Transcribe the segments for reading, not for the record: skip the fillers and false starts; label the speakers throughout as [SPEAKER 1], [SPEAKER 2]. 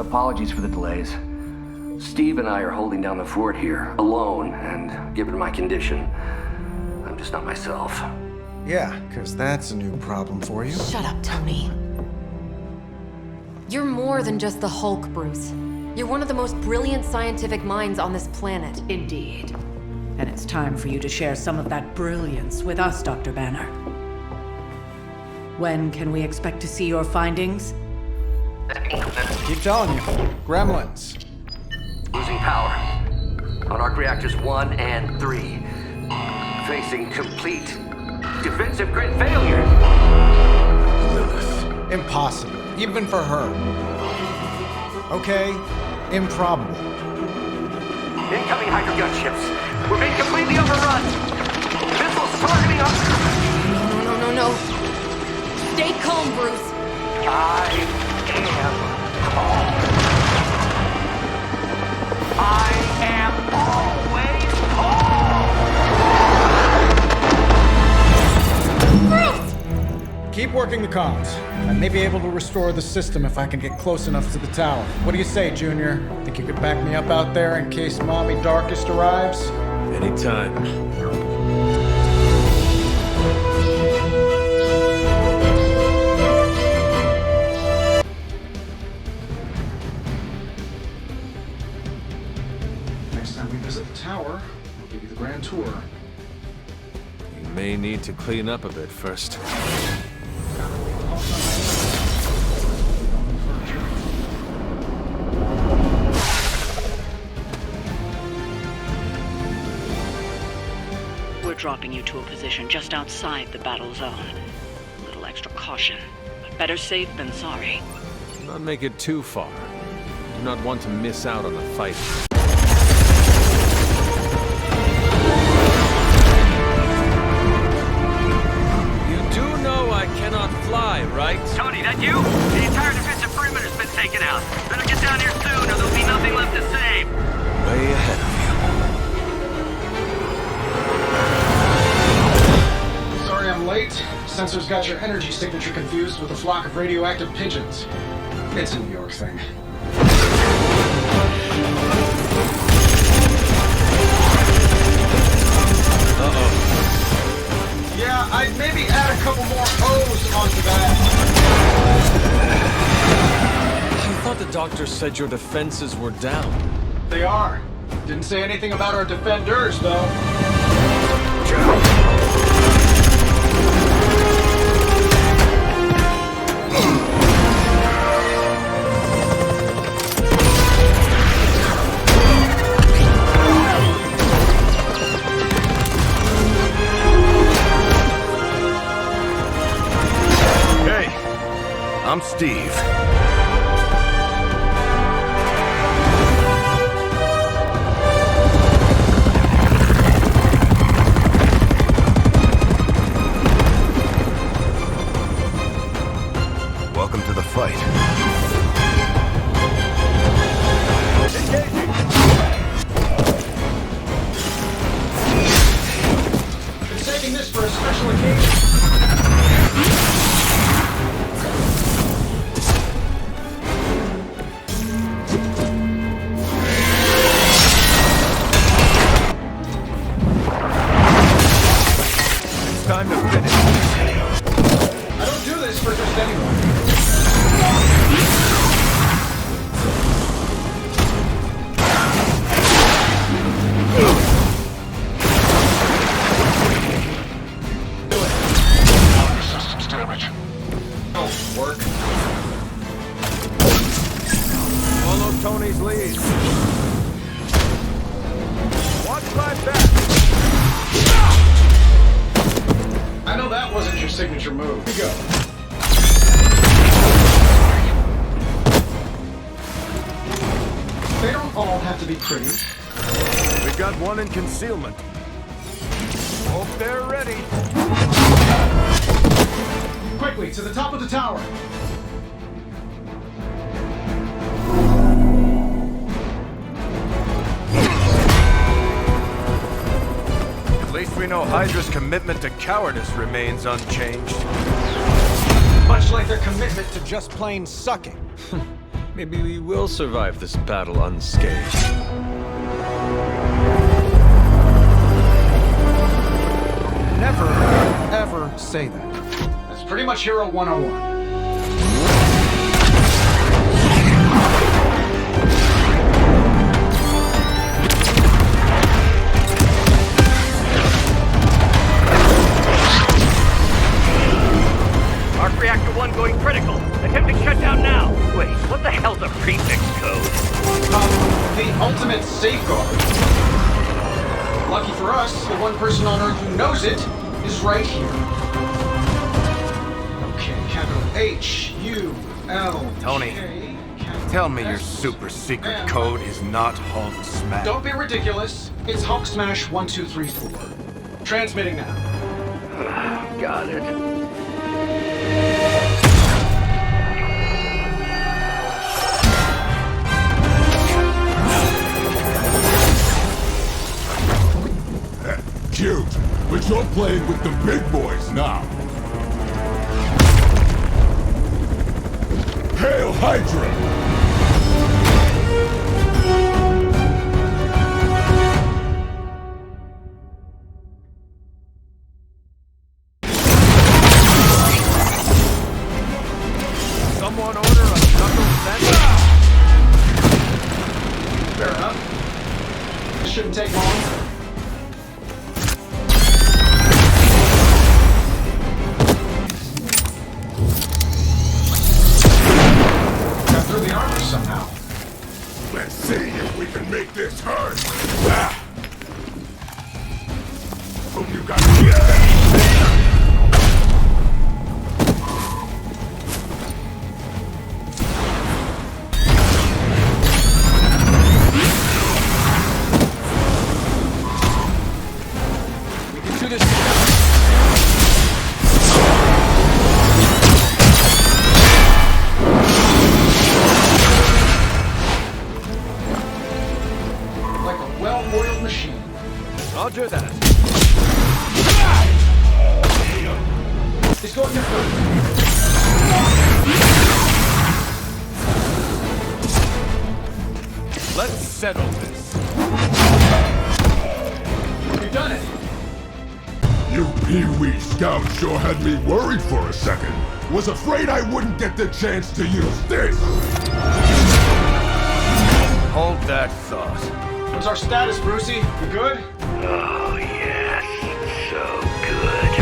[SPEAKER 1] Apologies for the delays. Steve and I are holding down the fort here, alone, and given my condition, I'm just not myself.
[SPEAKER 2] Yeah, because that's a new problem for you.
[SPEAKER 3] Shut up, Tony. You're more than just the Hulk, Bruce. You're one of the most brilliant scientific minds on this planet.
[SPEAKER 4] Indeed. And it's time for you to share some of that brilliance with us, Dr. Banner. When can we expect to see your findings?
[SPEAKER 2] Keep telling you. Gremlins.
[SPEAKER 1] Losing power. On arc reactors 1 and 3. Facing complete defensive grid failure.
[SPEAKER 2] Lilith. Impossible. Even for her. Okay, improbable.
[SPEAKER 1] Incoming Hydra gunships. We're being completely overrun. Missiles targeting us.
[SPEAKER 3] No. Stay calm, Bruce.
[SPEAKER 1] I am calm. I am always calm.
[SPEAKER 3] Bruce!
[SPEAKER 2] Keep working the comms. I may be able to restore the system if I can get close enough to the tower. What do you say, Junior? Think you could back me up out there in case Mommy Darkest arrives?
[SPEAKER 5] Anytime.
[SPEAKER 2] Next time we visit the tower, I'll give you the grand tour.
[SPEAKER 5] You may need to clean up a bit first.
[SPEAKER 6] We're dropping you to a position just outside the battle zone. A little extra caution, but better safe than sorry.
[SPEAKER 5] Do not make it too far. Do not want to miss out on the fight. You do know I cannot fly, right?
[SPEAKER 1] Tony, that you? The entire defensive perimeter's been taken out. Better get down here soon or there'll be nothing left to save.
[SPEAKER 5] Way ahead of you.
[SPEAKER 2] Sorry I'm late. Sensors got your energy signature confused with a flock of radioactive pigeons. It's a New York thing.
[SPEAKER 5] Uh-oh.
[SPEAKER 2] Yeah, I'd maybe add a couple more O's onto that.
[SPEAKER 5] I thought the doctor said your defenses were down.
[SPEAKER 2] They are. Didn't say anything about our defenders, though.
[SPEAKER 7] Hey, I'm Steve. Welcome to the fight.
[SPEAKER 2] Been saving this for a special occasion.
[SPEAKER 7] It's time to finish.
[SPEAKER 2] I don't do this for just anyone.
[SPEAKER 7] Systems damage.
[SPEAKER 2] Oh, work.
[SPEAKER 7] Follow Tony's lead. Watch my back.
[SPEAKER 2] I know that wasn't your signature move. Here you go. They don't all have to be pretty.
[SPEAKER 7] We've got one in concealment. Hope they're ready.
[SPEAKER 2] Quickly, to the top of the tower.
[SPEAKER 7] At least we know Hydra's commitment to cowardice remains unchanged.
[SPEAKER 2] Much like their commitment to just plain sucking.
[SPEAKER 5] Maybe we will survive this battle unscathed.
[SPEAKER 2] Never, ever say that. That's pretty much Hero 101.
[SPEAKER 1] Arc Reactor 1 going critical. Attempting shutdown now. Wait, what the hell's a prefix code?
[SPEAKER 2] The ultimate safeguard. Lucky for us, the one person on Earth who knows it is right here. Okay, capital H-U-L.
[SPEAKER 7] Tony,
[SPEAKER 2] K,
[SPEAKER 7] tell me your
[SPEAKER 2] S,
[SPEAKER 7] super secret
[SPEAKER 2] M.
[SPEAKER 7] code is not Hulk Smash.
[SPEAKER 2] Don't be ridiculous. It's Hulk Smash 1234. Transmitting now.
[SPEAKER 1] Got it.
[SPEAKER 8] Cute, but you're playing with the big boys now. Hail Hydra!
[SPEAKER 7] Someone order a knuckle set?
[SPEAKER 2] Fair enough. This shouldn't take long. Got through the armor somehow.
[SPEAKER 8] Let's see if we can make this hurt. Ah. Hope you got it.
[SPEAKER 5] We can do this.
[SPEAKER 2] Like a well-oiled machine.
[SPEAKER 5] Roger that.
[SPEAKER 2] He's going to first.
[SPEAKER 7] Let's settle this.
[SPEAKER 2] You've done it.
[SPEAKER 8] You Pee-wee Scout sure had me worried for a second. Was afraid I wouldn't get the chance to use this.
[SPEAKER 7] Hold that thought.
[SPEAKER 2] What's our status, Brucey? You good?
[SPEAKER 1] Oh, yes. So good.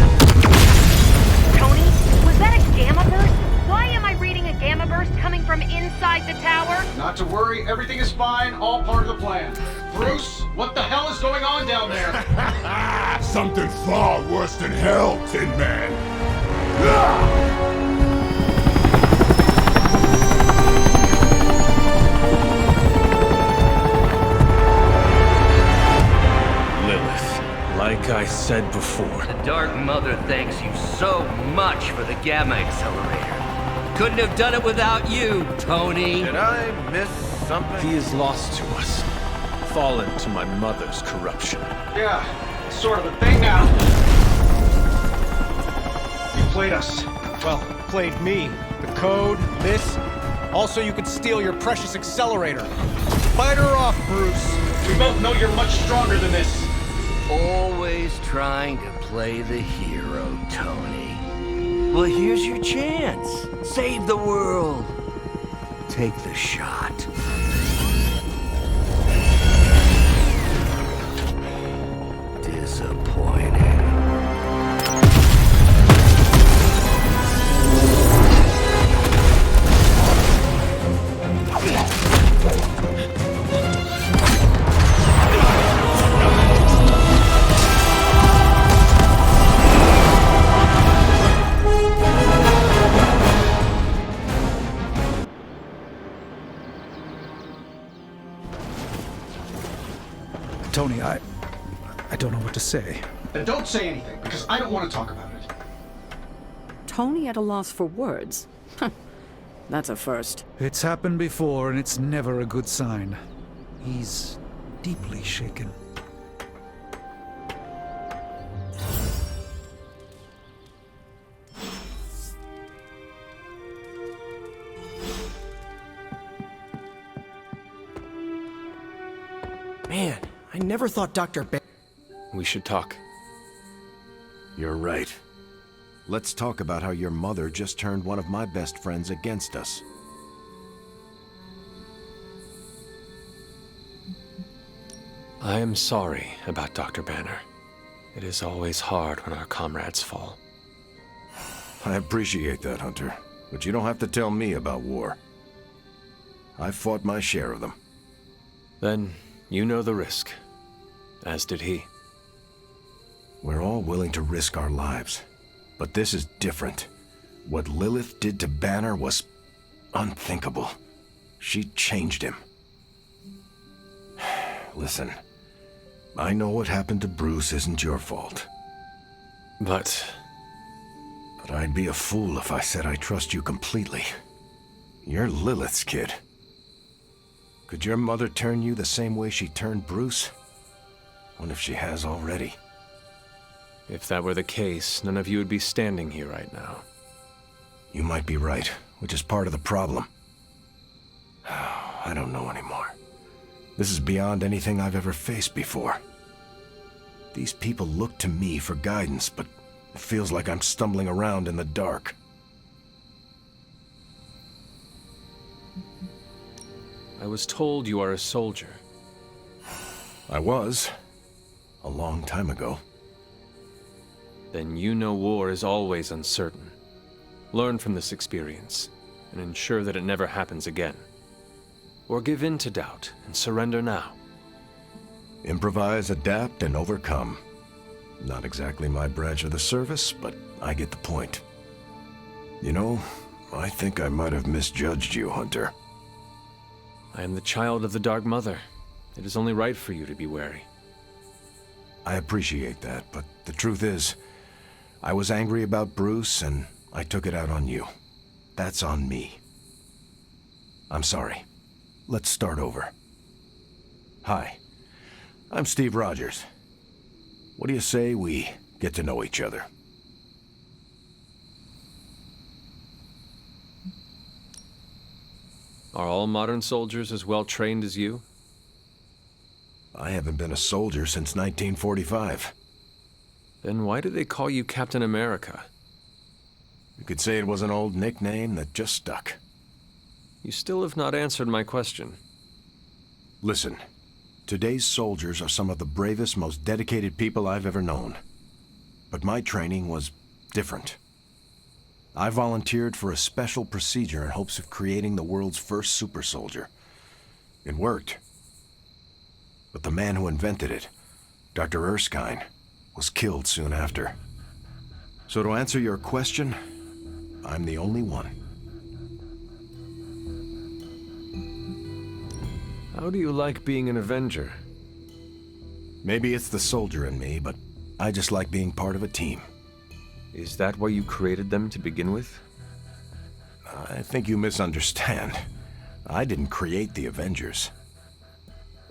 [SPEAKER 9] Tony, was that a gamma burst? Why am I reading a gamma burst coming from inside the tower?
[SPEAKER 2] Not to worry, everything is fine, all part of the plan. Bruce, what the hell is going on down there?
[SPEAKER 8] Something far worse than hell, Tin Man. Ah!
[SPEAKER 5] Lilith, like I said before,
[SPEAKER 1] The Dark Mother thanks you so much for the Gamma Accelerator. Couldn't have done it without you, Tony.
[SPEAKER 7] Did I miss something?
[SPEAKER 5] he is lost to us, fallen to my mother's corruption.
[SPEAKER 2] Yeah, it's sort of a thing now. You played us. Well, played me. The code, this. Also, you could steal your precious accelerator. Fight her off, Bruce. We both know you're much stronger than this.
[SPEAKER 1] Always trying to play the hero, Tony. Well, here's your chance. Save the world. Take the shot. Disappointing.
[SPEAKER 10] Tony, I don't know what to say.
[SPEAKER 2] Then don't say anything, because I don't want to talk about it.
[SPEAKER 4] Tony at a loss for words. That's a first.
[SPEAKER 10] It's happened before, and it's never a good sign. He's deeply shaken.
[SPEAKER 2] Man, I never thought Dr.
[SPEAKER 5] We should talk.
[SPEAKER 7] You're right. Let's talk about how your mother just turned one of my best friends against us.
[SPEAKER 5] I am sorry about Dr. Banner. It is always hard when our comrades fall.
[SPEAKER 7] I appreciate that, Hunter. But you don't have to tell me about war. I've fought my share of them.
[SPEAKER 5] Then you know the risk. As did he.
[SPEAKER 7] We're all willing to risk our lives. But this is different. What Lilith did to Banner was unthinkable. She changed him. Listen, I know what happened to Bruce isn't your fault.
[SPEAKER 5] But
[SPEAKER 7] I'd be a fool if I said I trust you completely. You're Lilith's kid. Could your mother turn you the same way she turned Bruce? What if she has already?
[SPEAKER 5] if that were the case, none of you would be standing here right now.
[SPEAKER 7] You might be right, which is part of the problem. I don't know anymore. This is beyond anything I've ever faced before. These people look to me for guidance, but it feels like I'm stumbling around in the dark.
[SPEAKER 5] I was told you are a soldier.
[SPEAKER 7] I was. A long time ago.
[SPEAKER 5] Then you know war is always uncertain. Learn from this experience, and ensure that it never happens again. Or give in to doubt and surrender now.
[SPEAKER 7] Improvise, adapt, and overcome. Not exactly my branch of the service, but I get the point. You know, I think I might have misjudged you, Hunter.
[SPEAKER 5] I am the child of the Dark Mother. It is only right for you to be wary.
[SPEAKER 7] I appreciate that, but the truth is, I was angry about Bruce, and I took it out on you. That's on me. I'm sorry. Let's start over. Hi, I'm Steve Rogers. What do you say we get to know each other?
[SPEAKER 5] Are all modern soldiers as well trained as you?
[SPEAKER 7] I haven't been a soldier since 1945.
[SPEAKER 5] Then why do they call you Captain America?
[SPEAKER 7] You could say it was an old nickname that just stuck.
[SPEAKER 5] You still have not answered my question.
[SPEAKER 7] Listen, today's soldiers are some of the bravest, most dedicated people I've ever known. But my training was different. I volunteered for a special procedure in hopes of creating the world's first super soldier. It worked. But the man who invented it, Dr. Erskine, was killed soon after. So to answer your question, I'm the only one.
[SPEAKER 5] How do you like being an Avenger?
[SPEAKER 7] Maybe it's the soldier in me, but I just like being part of a team.
[SPEAKER 5] Is that why you created them to begin with?
[SPEAKER 7] I think you misunderstand. I didn't create the Avengers.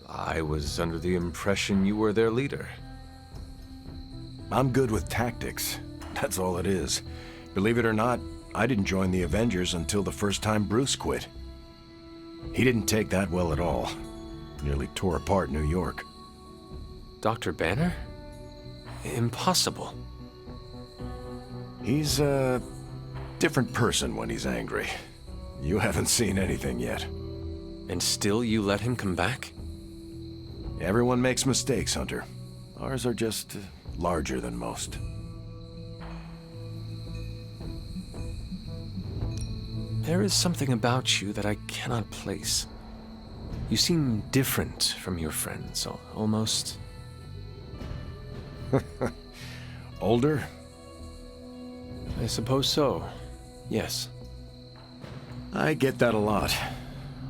[SPEAKER 5] I was under the impression you were their leader.
[SPEAKER 7] I'm good with tactics. That's all it is. Believe it or not, I didn't join the Avengers until the first time Bruce quit. He didn't take that well at all. Nearly tore apart New York.
[SPEAKER 5] Dr. Banner? Impossible.
[SPEAKER 7] He's a different person when he's angry. You haven't seen anything yet.
[SPEAKER 5] And still you let him come back?
[SPEAKER 7] Everyone makes mistakes, Hunter. Ours are just larger than most.
[SPEAKER 5] There is something about you that I cannot place. You seem different from your friends, almost.
[SPEAKER 7] Older?
[SPEAKER 5] I suppose so, yes.
[SPEAKER 7] I get that a lot.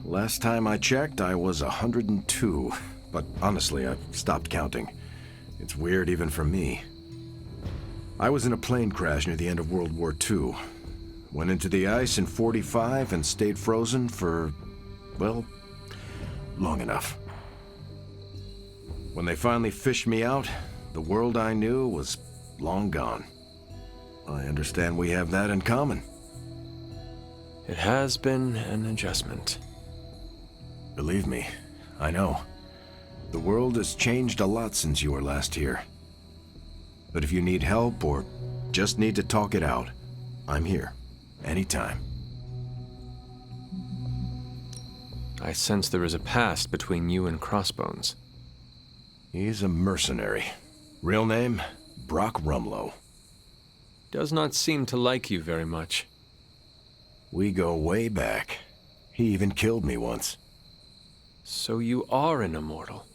[SPEAKER 7] Last time I checked, I was 102. But honestly, I've stopped counting. It's weird even for me. I was in a plane crash near the end of World War II. Went into the ice in '45 and stayed frozen for, well, long enough. When they finally fished me out, the world I knew was long gone. I understand we have that in common.
[SPEAKER 5] It has been an adjustment.
[SPEAKER 7] Believe me, I know. The world has changed a lot since you were last here. But if you need help or just need to talk it out, I'm here. Anytime.
[SPEAKER 5] I sense there is a past between you and Crossbones.
[SPEAKER 7] He's a mercenary. Real name, Brock Rumlow.
[SPEAKER 5] Does not seem to like you very much.
[SPEAKER 7] We go way back. He even killed me once.
[SPEAKER 5] So you are an immortal?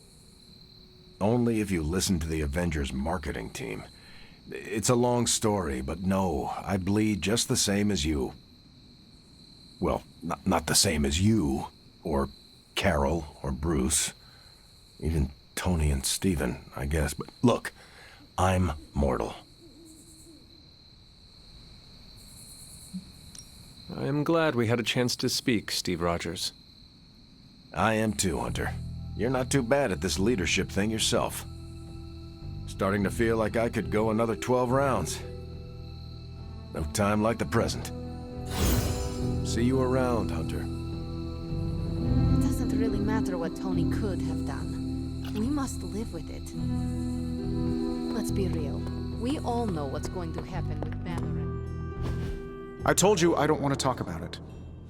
[SPEAKER 7] Only if you listen to the Avengers marketing team. It's a long story, but no, I bleed just the same as you. Well, not the same as you, or Carol, or Bruce. Even Tony and Steven, I guess. But look, I'm mortal.
[SPEAKER 5] I am glad we had a chance to speak, Steve Rogers.
[SPEAKER 7] I am too, Hunter. You're not too bad at this leadership thing yourself. Starting to feel like I could go another 12 rounds. No time like the present. See you around, Hunter.
[SPEAKER 11] It doesn't really matter what Tony could have done. We must live with it. Let's be real. We all know what's going to happen with Banner and...
[SPEAKER 2] I told you I don't want to talk about it.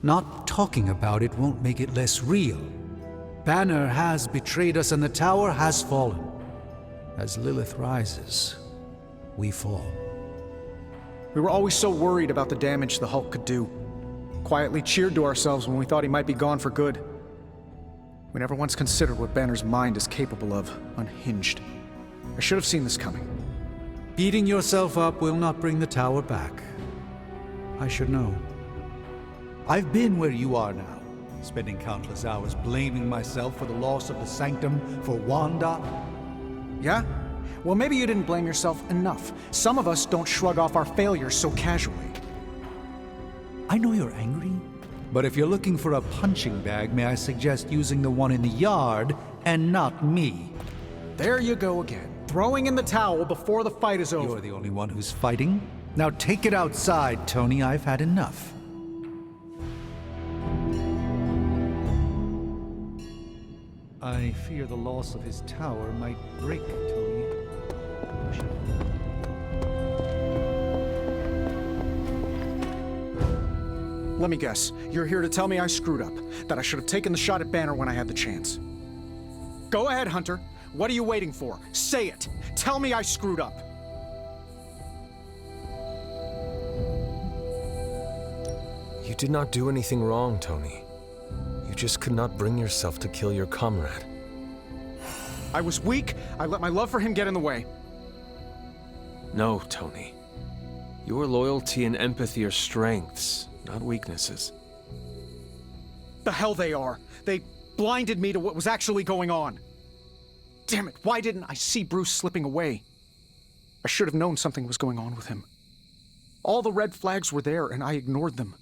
[SPEAKER 10] Not talking about it won't make it less real. Banner has betrayed us and the tower has fallen. As Lilith rises, we fall.
[SPEAKER 2] We were always so worried about the damage the Hulk could do. Quietly cheered to ourselves when we thought he might be gone for good. We never once considered what Banner's mind is capable of, unhinged. I should have seen this coming.
[SPEAKER 10] Beating yourself up will not bring the tower back. I should know. I've been where you are now, spending countless hours blaming myself for the loss of the Sanctum, for Wanda.
[SPEAKER 2] Yeah? Well, maybe you didn't blame yourself enough. Some of us don't shrug off our failures so casually.
[SPEAKER 10] I know you're angry, but if you're looking for a punching bag, may I suggest using the one in the yard and not me?
[SPEAKER 2] There you go again, throwing in the towel before the fight is over.
[SPEAKER 10] You're the only one who's fighting. Now take it outside, Tony. I've had enough. I fear the loss of his tower might break Tony.
[SPEAKER 2] Let me guess. You're here to tell me I screwed up, that I should have taken the shot at Banner when I had the chance. Go ahead, Hunter. What are you waiting for? Say it. Tell me I screwed up.
[SPEAKER 5] You did not do anything wrong, Tony. You just could not bring yourself to kill your comrade.
[SPEAKER 2] I was weak. I let my love for him get in the way.
[SPEAKER 5] No, Tony. Your loyalty and empathy are strengths, not weaknesses.
[SPEAKER 2] The hell they are. They blinded me to what was actually going on. Damn it, why didn't I see Bruce slipping away? I should have known something was going on with him. All the red flags were there, and I ignored them.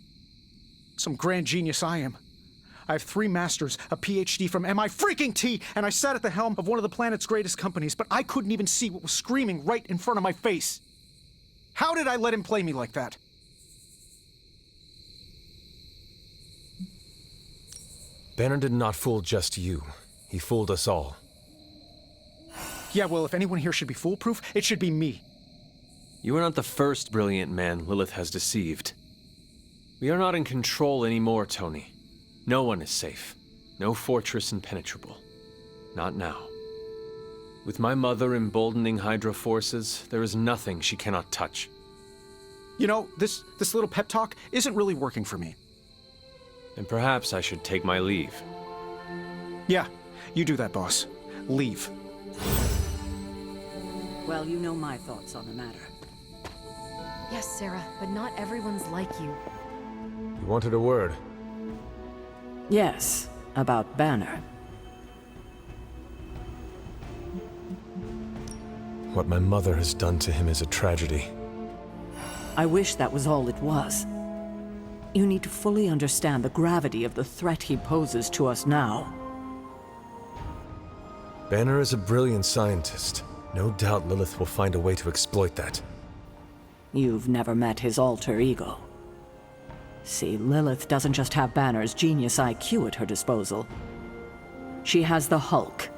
[SPEAKER 2] Some grand genius I am. I have 3 masters, a PhD from MI-freaking-T, and I sat at the helm of one of the planet's greatest companies, but I couldn't even see what was screaming right in front of my face. How did I let him play me like that?
[SPEAKER 5] Banner did not fool just you. He fooled us all.
[SPEAKER 2] Yeah, well, if anyone here should be foolproof, it should be me.
[SPEAKER 5] You are not the first brilliant man Lilith has deceived. We are not in control anymore, Tony. No one is safe. No fortress impenetrable. Not now. With my mother emboldening Hydra forces, there is nothing she cannot touch.
[SPEAKER 2] You know, this little pep talk isn't really working for me.
[SPEAKER 5] And perhaps I should take my leave.
[SPEAKER 2] Yeah, you do that, boss. Leave.
[SPEAKER 6] Well, you know my thoughts on the matter.
[SPEAKER 3] Yes, Sarah, but not everyone's like you.
[SPEAKER 5] You wanted a word.
[SPEAKER 6] Yes, about Banner.
[SPEAKER 5] What my mother has done to him is a tragedy.
[SPEAKER 6] I wish that was all it was. You need to fully understand the gravity of the threat he poses to us now.
[SPEAKER 5] Banner is a brilliant scientist. No doubt Lilith will find a way to exploit that.
[SPEAKER 6] You've never met his alter ego. See, Lilith doesn't just have Banner's genius IQ at her disposal. She has the Hulk,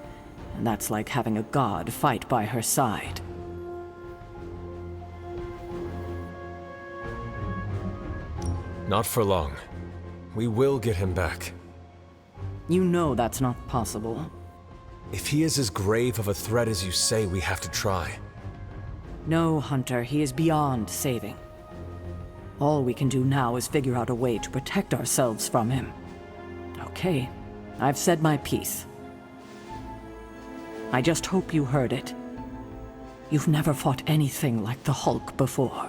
[SPEAKER 6] and that's like having a god fight by her side.
[SPEAKER 5] Not for long. We will get him back.
[SPEAKER 6] You know that's not possible.
[SPEAKER 5] If he is as grave of a threat as you say, we have to try.
[SPEAKER 6] No, Hunter, he is beyond saving. All we can do now is figure out a way to protect ourselves from him. Okay, I've said my piece. I just hope you heard it. You've never fought anything like the Hulk before.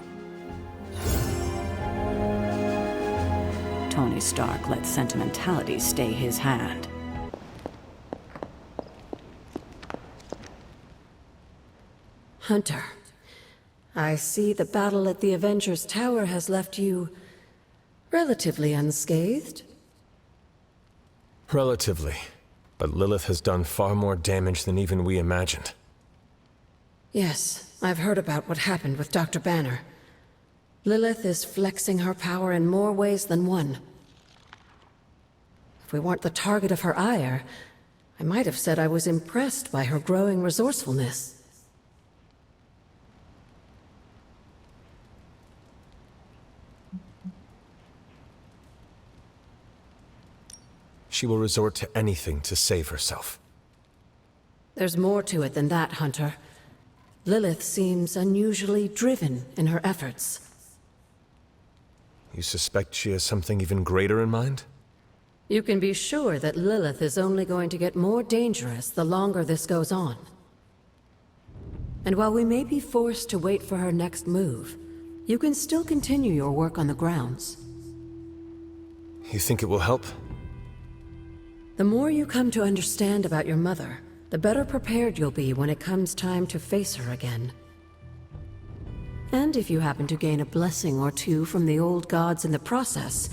[SPEAKER 6] Tony Stark let sentimentality stay his hand.
[SPEAKER 12] Hunter, I see the battle at the Avengers Tower has left you relatively unscathed.
[SPEAKER 5] Relatively. But Lilith has done far more damage than even we imagined.
[SPEAKER 12] Yes, I've heard about what happened with Dr. Banner. Lilith is flexing her power in more ways than one. If we weren't the target of her ire, I might have said I was impressed by her growing resourcefulness.
[SPEAKER 5] She will resort to anything to save herself.
[SPEAKER 12] There's more to it than that, Hunter. Lilith seems unusually driven in her efforts.
[SPEAKER 5] You suspect she has something even greater in mind?
[SPEAKER 12] You can be sure that Lilith is only going to get more dangerous the longer this goes on. And while we may be forced to wait for her next move, you can still continue your work on the grounds.
[SPEAKER 5] You think it will help?
[SPEAKER 12] The more you come to understand about your mother, the better prepared you'll be when it comes time to face her again. And if you happen to gain a blessing or two from the old gods in the process,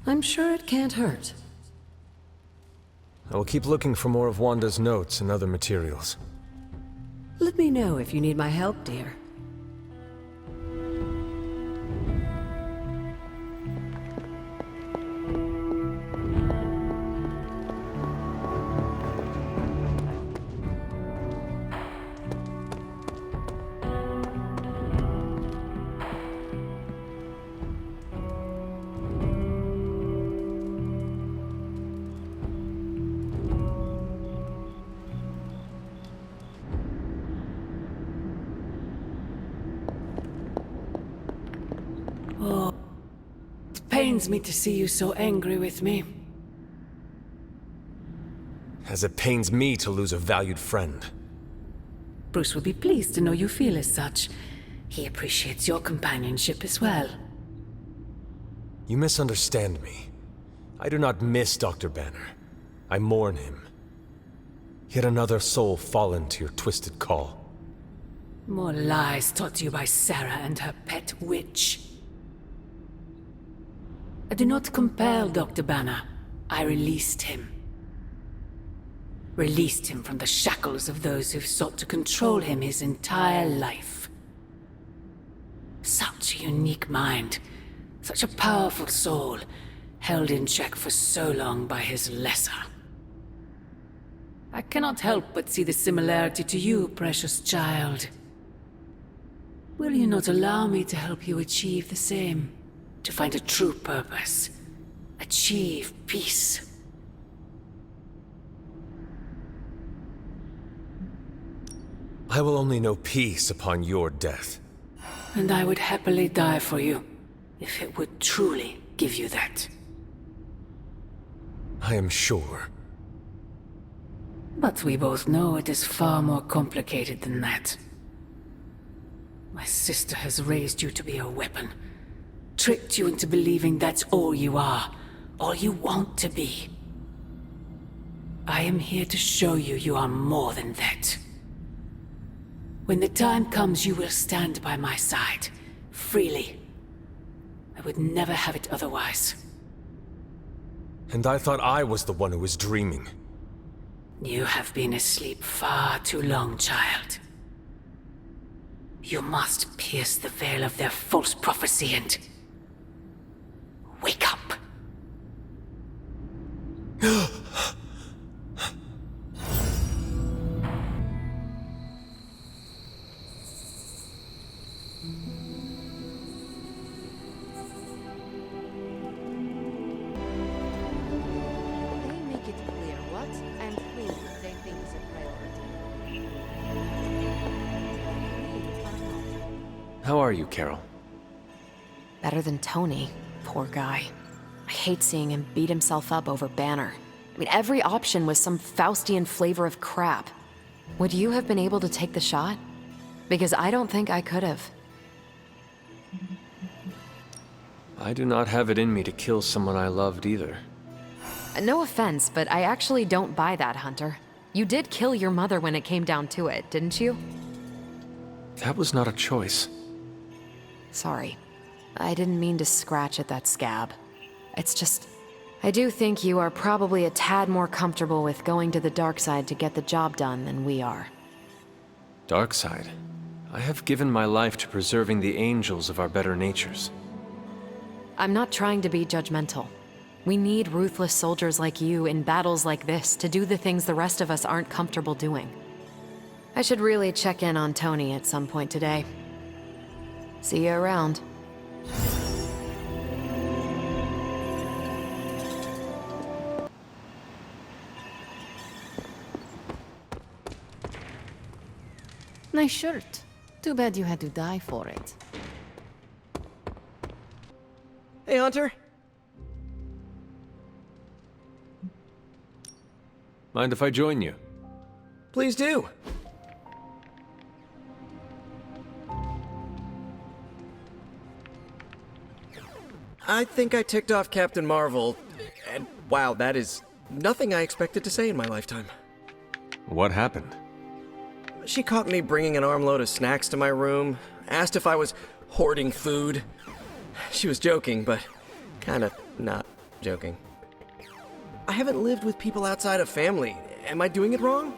[SPEAKER 12] I'm sure it can't hurt.
[SPEAKER 5] I will keep looking for more of Wanda's notes and other materials.
[SPEAKER 12] Let me know if you need my help, dear.
[SPEAKER 6] Pains me to see you so angry with me.
[SPEAKER 5] As it pains me to lose a valued friend.
[SPEAKER 6] Bruce will be pleased to know you feel as such. He appreciates your companionship as well.
[SPEAKER 5] You misunderstand me. I do not miss Dr. Banner. I mourn him. Yet another soul fallen to your twisted call.
[SPEAKER 6] More lies taught you by Sarah and her pet witch. I did not compel Dr. Banner. I released him. Released him from the shackles of those who've sought to control him his entire life. Such a unique mind, such a powerful soul, held in check for so long by his lesser. I cannot help but see the similarity to you, precious child. Will you not allow me to help you achieve the same? To find a true purpose. Achieve peace.
[SPEAKER 5] I will only know peace upon your death.
[SPEAKER 6] And I would happily die for you, if it would truly give you that.
[SPEAKER 5] I am sure.
[SPEAKER 6] But we both know it is far more complicated than that. My sister has raised you to be a weapon. Tricked you into believing that's all you are, all you want to be. I am here to show you you are more than that. When the time comes, you will stand by my side, freely. I would never have it otherwise.
[SPEAKER 5] And I thought I was the one who was dreaming.
[SPEAKER 6] You have been asleep far too long, child. You must pierce the veil of their false prophecy and... wake up.
[SPEAKER 5] How are you, Carol?
[SPEAKER 3] Better than Tony. Poor guy. I hate seeing him beat himself up over Banner. I mean, every option was some Faustian flavor of crap. Would you have been able to take the shot? Because I don't think I could have.
[SPEAKER 5] I do not have it in me to kill someone I loved either.
[SPEAKER 3] No offense, but I actually don't buy that, Hunter. You did kill your mother when it came down to it, didn't you?
[SPEAKER 5] That was not a choice.
[SPEAKER 3] Sorry. I didn't mean to scratch at that scab. It's just... I do think you are probably a tad more comfortable with going to the dark side to get the job done than we are.
[SPEAKER 5] Dark side? I have given my life to preserving the angels of our better natures.
[SPEAKER 3] I'm not trying to be judgmental. We need ruthless soldiers like you in battles like this to do the things the rest of us aren't comfortable doing. I should really check in on Tony at some point today. See you around.
[SPEAKER 11] Nice shirt. Too bad you had to die for it.
[SPEAKER 13] Hey, Hunter.
[SPEAKER 5] Mind if I join you?
[SPEAKER 13] Please do. I think I ticked off Captain Marvel, and wow, that is nothing I expected to say in my lifetime.
[SPEAKER 5] What happened?
[SPEAKER 13] She caught me bringing an armload of snacks to my room, asked if I was hoarding food. She was joking, but kinda not joking. I haven't lived with people outside of family. Am I doing it wrong?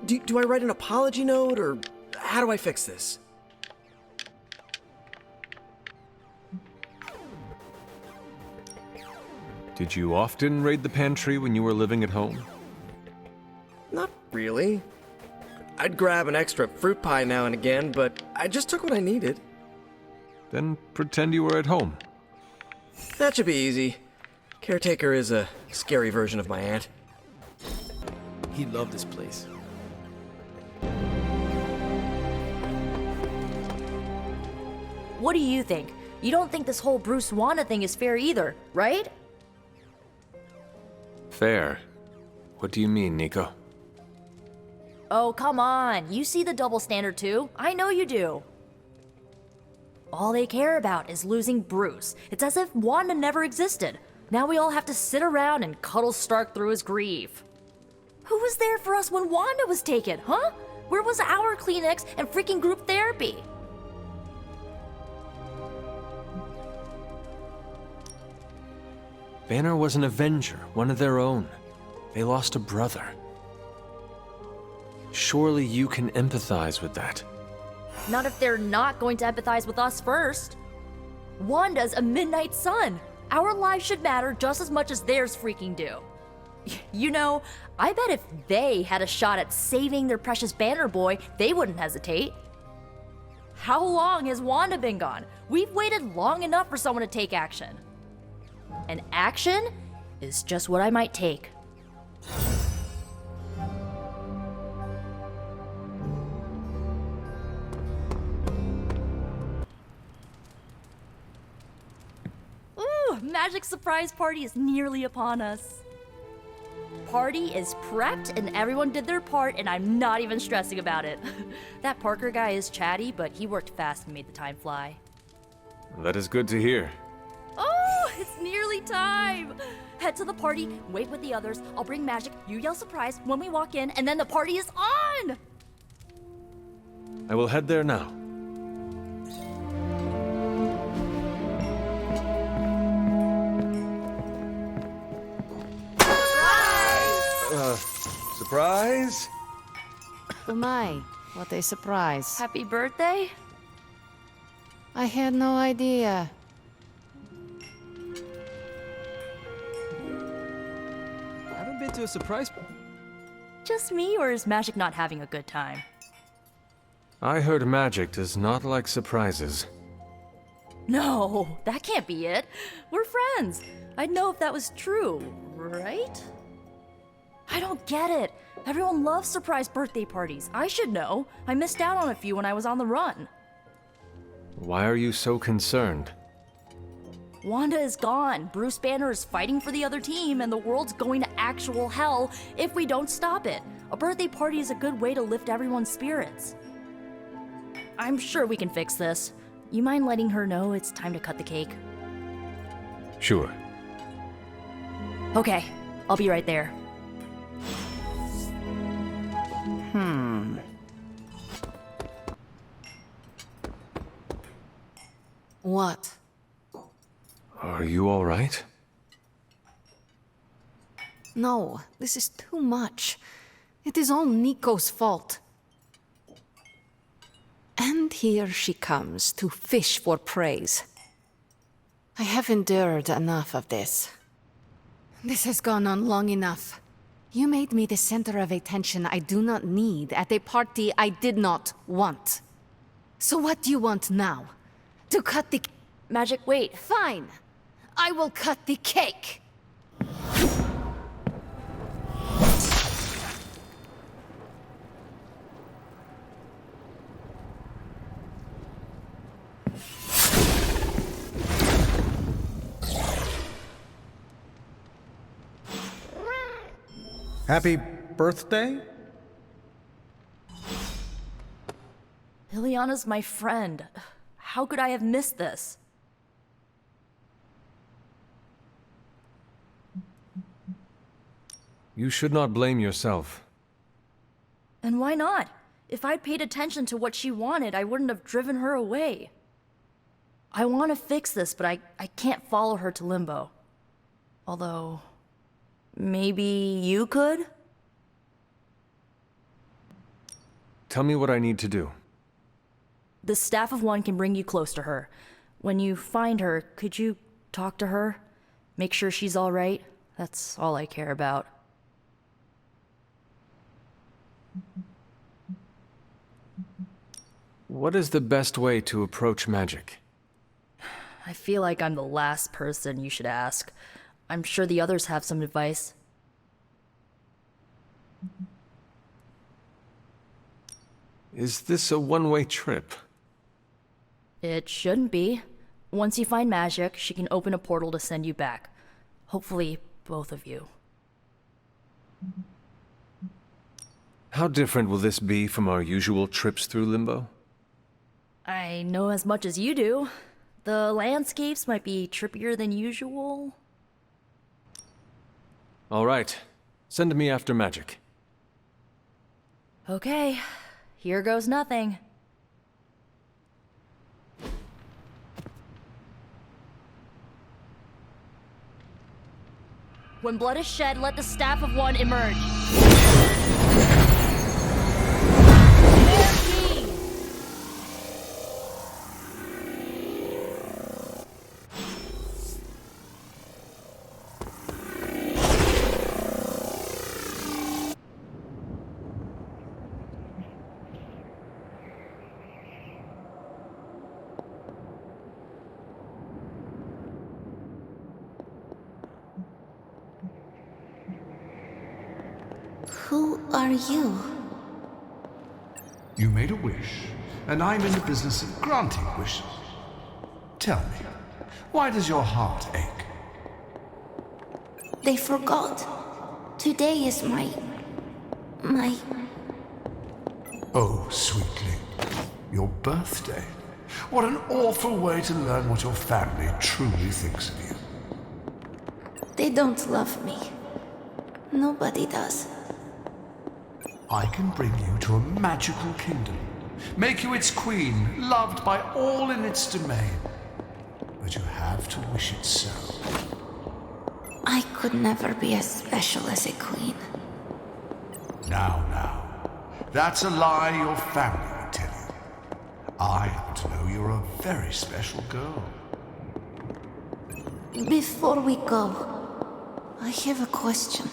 [SPEAKER 13] Do I write an apology note, or how do I fix this?
[SPEAKER 5] Did you often raid the pantry when you were living at home?
[SPEAKER 13] Not really. I'd grab an extra fruit pie now and again, but I just took what I needed.
[SPEAKER 5] Then pretend you were at home.
[SPEAKER 13] That should be easy. Caretaker is a scary version of my aunt.
[SPEAKER 14] He loved this place.
[SPEAKER 15] What do you think? You don't think this whole Bruce Wanda thing is fair either, right?
[SPEAKER 5] Fair? What do you mean, Nico?
[SPEAKER 15] Oh, come on. You see the double standard too. I know you do. All they care about is losing Bruce. It's as if Wanda never existed. Now we all have to sit around and cuddle Stark through his grief. Who was there for us when Wanda was taken, huh? Where was our Kleenex and freaking group therapy?
[SPEAKER 5] Banner was an Avenger, one of their own. They lost a brother. Surely you can empathize with that.
[SPEAKER 15] Not if they're not going to empathize with us first. Wanda's a Midnight Sun. Our lives should matter just as much as theirs freaking do. You know, I bet if they had a shot at saving their precious Banner Boy, they wouldn't hesitate. How long has Wanda been gone? We've waited long enough for someone to take action. And action is just what I might take. Ooh, Magic Surprise Party is nearly upon us. Party is prepped and everyone did their part and I'm not even stressing about it. That Parker guy is chatty, but he worked fast and made the time fly.
[SPEAKER 5] That is good to hear.
[SPEAKER 15] Oh, it's nearly time! Head to the party, wait with the others, I'll bring magic, you yell surprise when we walk in, and then the party is on!
[SPEAKER 5] I will head there now.
[SPEAKER 1] Surprise?
[SPEAKER 11] Oh my, what a surprise.
[SPEAKER 15] Happy birthday?
[SPEAKER 11] I had no idea.
[SPEAKER 14] Haven't been to a surprise.
[SPEAKER 15] Just me, or is Magic not having a good time?
[SPEAKER 5] I heard magic does not like surprises.
[SPEAKER 15] No, that can't be it. We're friends. I'd know if that was true, right? I don't get it. Everyone loves surprise birthday parties. I should know. I missed out on a few when I was on the run.
[SPEAKER 5] Why are you so concerned?
[SPEAKER 15] Wanda is gone. Bruce Banner is fighting for the other team, and the world's going to actual hell if we don't stop it. A birthday party is a good way to lift everyone's spirits. I'm sure we can fix this. You mind letting her know it's time to cut the cake?
[SPEAKER 5] Sure.
[SPEAKER 15] Okay, I'll be right there.
[SPEAKER 11] What?
[SPEAKER 5] Are you all right?
[SPEAKER 11] No, this is too much. It is all Nico's fault. And here she comes to fish for praise. I have endured enough of this. This has gone on long enough. You made me the center of attention I do not need at a party I did not want. So what do you want now? To cut the...
[SPEAKER 15] Magic, wait.
[SPEAKER 11] Fine. I will cut the cake.
[SPEAKER 10] Happy birthday?
[SPEAKER 15] Ileana's my friend. How could I have missed this?
[SPEAKER 5] You should not blame yourself.
[SPEAKER 15] And why not? If I'd paid attention to what she wanted, I wouldn't have driven her away. I want to fix this, but I can't follow her to Limbo. Although, maybe you could?
[SPEAKER 5] Tell me what I need to do.
[SPEAKER 15] The Staff of One can bring you close to her. When you find her, could you talk to her? Make sure she's all right? That's all I care about.
[SPEAKER 5] What is the best way to approach magic?
[SPEAKER 15] I feel like I'm the last person you should ask. I'm sure the others have some advice.
[SPEAKER 5] Is this a one-way trip?
[SPEAKER 15] It shouldn't be. Once you find magic, she can open a portal to send you back. Hopefully, both of you.
[SPEAKER 5] How different will this be from our usual trips through Limbo?
[SPEAKER 15] I know as much as you do. The landscapes might be trippier than usual.
[SPEAKER 5] All right. Send me after magic.
[SPEAKER 15] Okay. Here goes nothing. When blood is shed, let the Staff of One emerge.
[SPEAKER 16] Who are you?
[SPEAKER 17] You made a wish, and I'm in the business of granting wishes. Tell me, why does your heart ache?
[SPEAKER 16] They forgot. Today is my...
[SPEAKER 17] Oh, sweetling, your birthday. What an awful way to learn what your family truly thinks of you.
[SPEAKER 16] They don't love me. Nobody does.
[SPEAKER 17] I can bring you to a magical kingdom, make you its queen, loved by all in its domain. But you have to wish it so.
[SPEAKER 16] I could never be as special as a queen.
[SPEAKER 17] Now, that's a lie your family would tell you. I happen to know you're a very special girl.
[SPEAKER 16] Before we go, I have a question.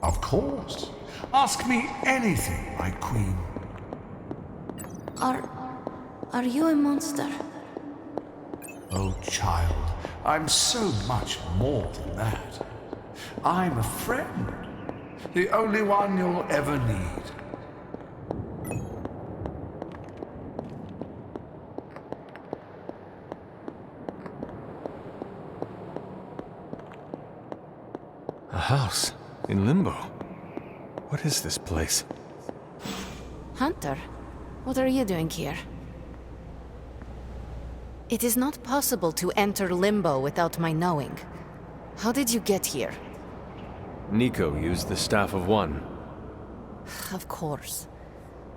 [SPEAKER 17] Of course. Ask me anything, my queen.
[SPEAKER 16] Are you a monster?
[SPEAKER 17] Oh, child, I'm so much more than that. I'm a friend. The only one you'll ever need.
[SPEAKER 5] is this place?
[SPEAKER 11] Hunter, what are you doing here? It is not possible to enter Limbo without my knowing. How did you get here?
[SPEAKER 5] Nico used the Staff of One.
[SPEAKER 11] Of course.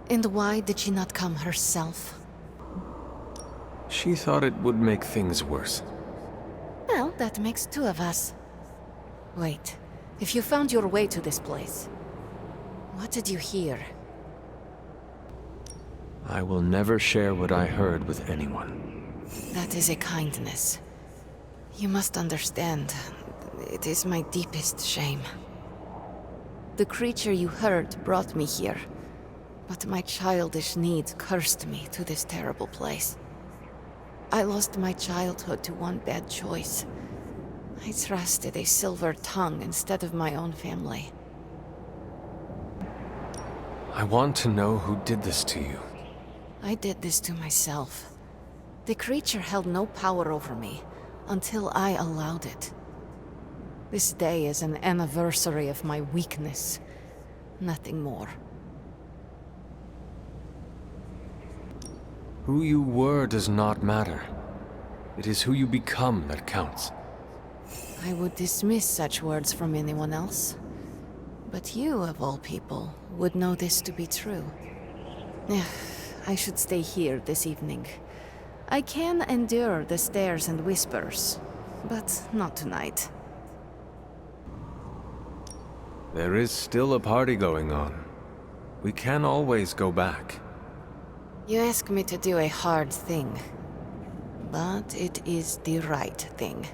[SPEAKER 11] And why did she not come herself?
[SPEAKER 5] She thought it would make things worse.
[SPEAKER 11] Well, that makes two of us. Wait, if you found your way to this place, what did you hear?
[SPEAKER 5] I will never share what I heard with anyone.
[SPEAKER 11] That is a kindness. You must understand, it is my deepest shame. The creature you heard brought me here, but my childish needs cursed me to this terrible place. I lost my childhood to one bad choice. I trusted a silver tongue instead of my own family.
[SPEAKER 5] I want to know who did this to you.
[SPEAKER 11] I did this to myself. The creature held no power over me until I allowed it. This day is an anniversary of my weakness. Nothing more.
[SPEAKER 5] Who you were does not matter. It is who you become that counts.
[SPEAKER 11] I would dismiss such words from anyone else. But you, of all people, would know this to be true. I should stay here this evening. I can endure the stares and whispers, but not tonight.
[SPEAKER 5] There is still a party going on. We can always go back.
[SPEAKER 11] You ask me to do a hard thing, but it is the right thing.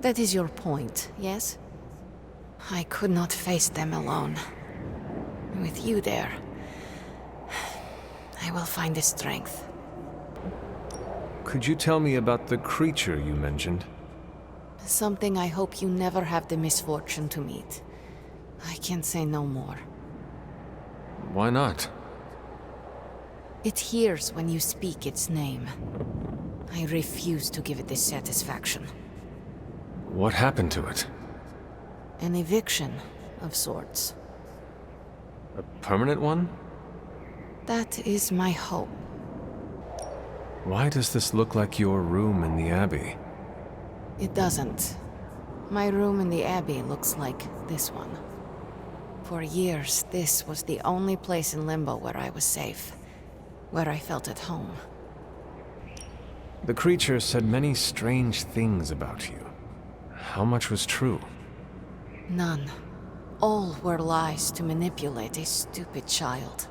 [SPEAKER 11] That is your point, yes? I could not face them alone. With you there, I will find the strength.
[SPEAKER 5] Could you tell me about the creature you mentioned?
[SPEAKER 11] Something I hope you never have the misfortune to meet. I can say no more.
[SPEAKER 5] Why not?
[SPEAKER 11] It hears when you speak its name. I refuse to give it this satisfaction.
[SPEAKER 5] What happened to it?
[SPEAKER 11] An eviction of sorts.
[SPEAKER 5] A permanent one?
[SPEAKER 11] That is my hope.
[SPEAKER 5] Why does this look like your room in the Abbey?
[SPEAKER 11] It doesn't. My room in the Abbey looks like this one. For years, this was the only place in Limbo where I was safe. Where I felt at home.
[SPEAKER 5] The creature said many strange things about you. How much was true?
[SPEAKER 11] None. All were lies to manipulate a stupid child.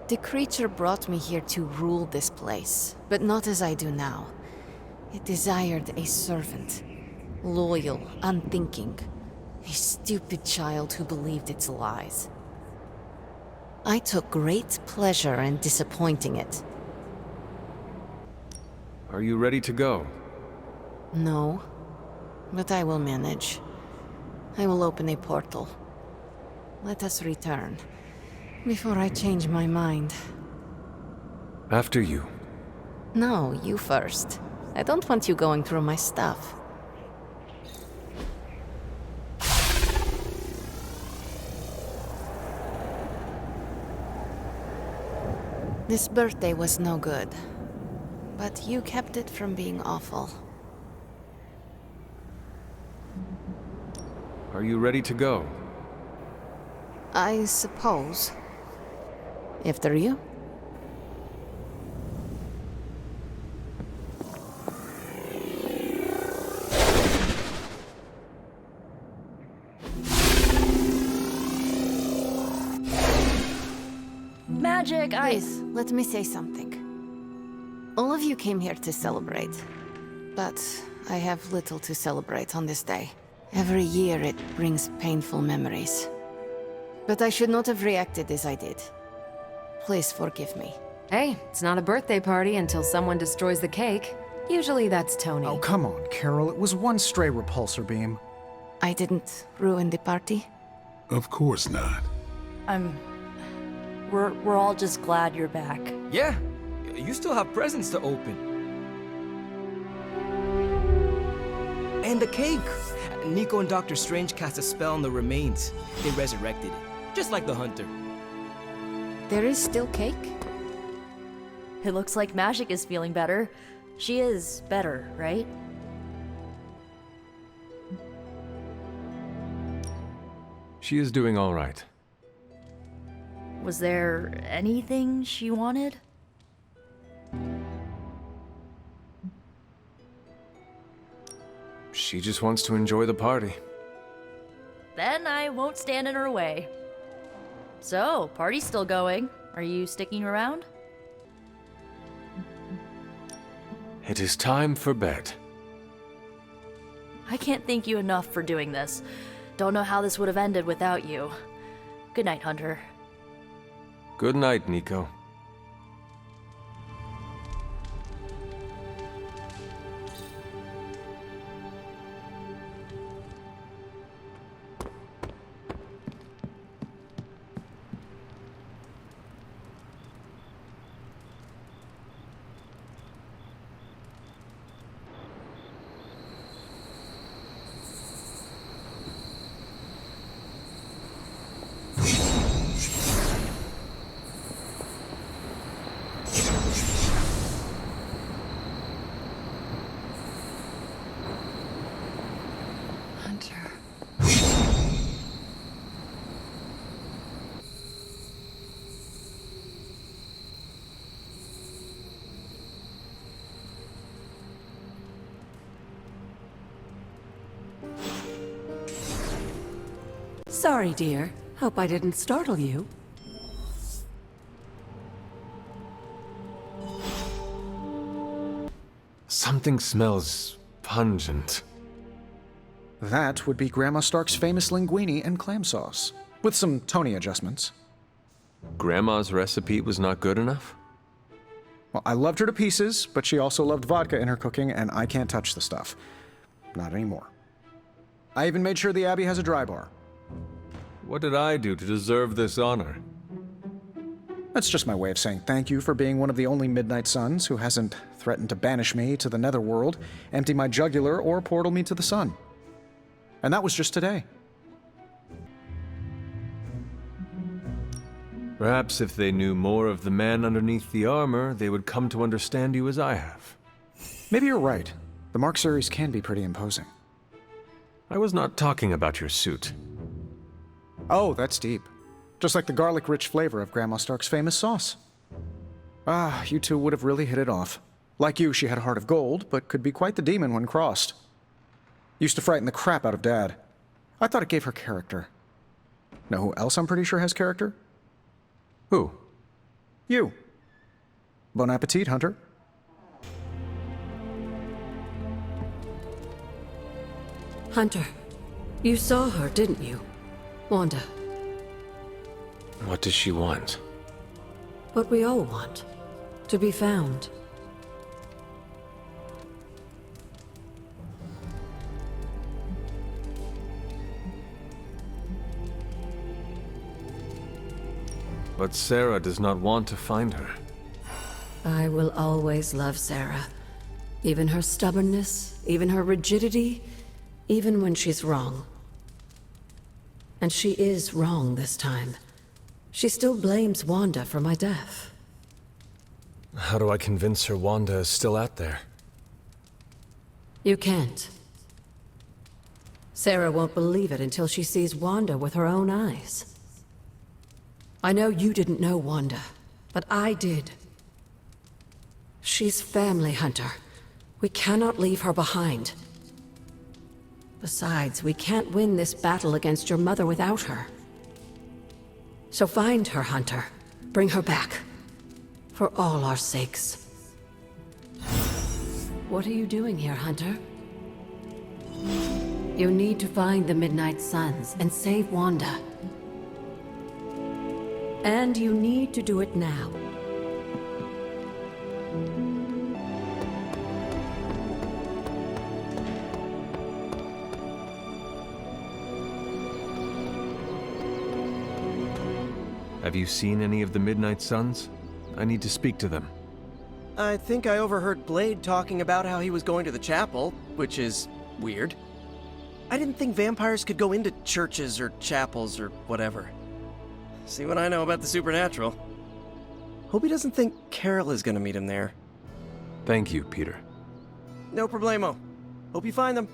[SPEAKER 11] The creature brought me here to rule this place, but not as I do now. It desired a servant. Loyal, unthinking. A stupid child who believed its lies. I took great pleasure in disappointing it.
[SPEAKER 5] Are you ready to go?
[SPEAKER 11] No, but I will manage. I will open a portal. Let us return, before I change my mind.
[SPEAKER 5] After you.
[SPEAKER 11] No, you first. I don't want you going through my stuff. This birthday was no good, but you kept it from being awful.
[SPEAKER 5] Are you ready to go?
[SPEAKER 11] I suppose. After you?
[SPEAKER 15] Magic,
[SPEAKER 11] Please, let me say something. All of you came here to celebrate, but I have little to celebrate on this day. Every year it brings painful memories. But I should not have reacted as I did. Please forgive me.
[SPEAKER 3] Hey, it's not a birthday party until someone destroys the cake. Usually that's Tony.
[SPEAKER 2] Oh, come on, Carol. It was one stray repulsor beam.
[SPEAKER 11] I didn't ruin the party?
[SPEAKER 8] Of course not.
[SPEAKER 15] We're all just glad you're back.
[SPEAKER 14] Yeah, you still have presents to open. And the cake! Nico and Dr. Strange cast a spell on the remains. They resurrected it. Just like the hunter.
[SPEAKER 11] There is still cake?
[SPEAKER 15] It looks like Magic is feeling better. She is better, right?
[SPEAKER 5] She is doing all right.
[SPEAKER 15] Was there anything she wanted?
[SPEAKER 5] She just wants to enjoy the party.
[SPEAKER 15] Then I won't stand in her way. So, party's still going. Are you sticking around?
[SPEAKER 5] It is time for bed.
[SPEAKER 15] I can't thank you enough for doing this. Don't know how this would have ended without you. Good night, Hunter.
[SPEAKER 5] Good night, Nico.
[SPEAKER 12] Sorry, dear. Hope I didn't startle you.
[SPEAKER 5] Something smells pungent.
[SPEAKER 2] That would be Grandma Stark's famous linguine and clam sauce, with some Tony adjustments.
[SPEAKER 5] Grandma's recipe was not good enough?
[SPEAKER 2] Well, I loved her to pieces, but she also loved vodka in her cooking, and I can't touch the stuff. Not anymore. I even made sure the Abbey has a dry bar.
[SPEAKER 5] What did I do to deserve this honor?
[SPEAKER 2] That's just my way of saying thank you for being one of the only Midnight Suns who hasn't threatened to banish me to the Netherworld, empty my jugular, or portal me to the sun. And that was just today.
[SPEAKER 5] Perhaps if they knew more of the man underneath the armor, they would come to understand you as I have.
[SPEAKER 2] Maybe you're right. The Mark series can be pretty imposing.
[SPEAKER 5] I was not talking about your suit.
[SPEAKER 2] Oh, that's deep. Just like the garlic-rich flavor of Grandma Stark's famous sauce. Ah, you two would have really hit it off. Like you, she had a heart of gold, but could be quite the demon when crossed. Used to frighten the crap out of Dad. I thought it gave her character. Know who else I'm pretty sure has character?
[SPEAKER 5] Who?
[SPEAKER 2] You. Bon appetit, Hunter.
[SPEAKER 12] Hunter, you saw her, didn't you? Wanda.
[SPEAKER 5] What does she want?
[SPEAKER 12] What we all want. To be found.
[SPEAKER 5] But Sarah does not want to find her.
[SPEAKER 12] I will always love Sarah. Even her stubbornness, even her rigidity, even when she's wrong. And she is wrong this time. She still blames Wanda for my death.
[SPEAKER 5] How do I convince her Wanda is still out there?
[SPEAKER 12] You can't. Sarah won't believe it until she sees Wanda with her own eyes. I know you didn't know Wanda, but I did. She's family, Hunter. We cannot leave her behind. Besides, we can't win this battle against your mother without her. So find her, Hunter. Bring her back. For all our sakes. What are you doing here, Hunter? You need to find the Midnight Suns and save Wanda. And you need to do it now.
[SPEAKER 5] Have you seen any of the Midnight Suns? I need to speak to them.
[SPEAKER 13] I think I overheard Blade talking about how he was going to the chapel, which is weird. I didn't think vampires could go into churches or chapels or whatever. See what I know about the supernatural. Hope he doesn't think Carol is gonna meet him there.
[SPEAKER 5] Thank you, Peter.
[SPEAKER 13] No problemo. Hope you find them.